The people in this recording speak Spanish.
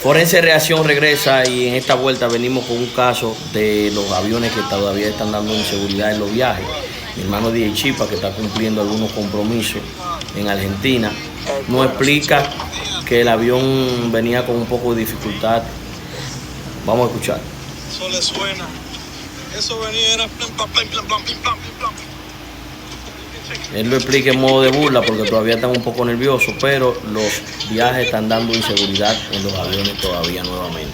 Forense Reacción regresa y en esta vuelta venimos con un caso de los aviones que todavía están dando inseguridad en los viajes. Mi hermano DJ Chipa, que está cumpliendo algunos compromisos en Argentina, nos explica que el avión venía con un poco de dificultad. Vamos a escuchar. Eso le suena. Eso venía, era plan, plan, plan, plan, plan, plan, plan. Él lo explica en modo de burla porque todavía están un poco nerviosos, pero los viajes están dando inseguridad en los aviones todavía nuevamente.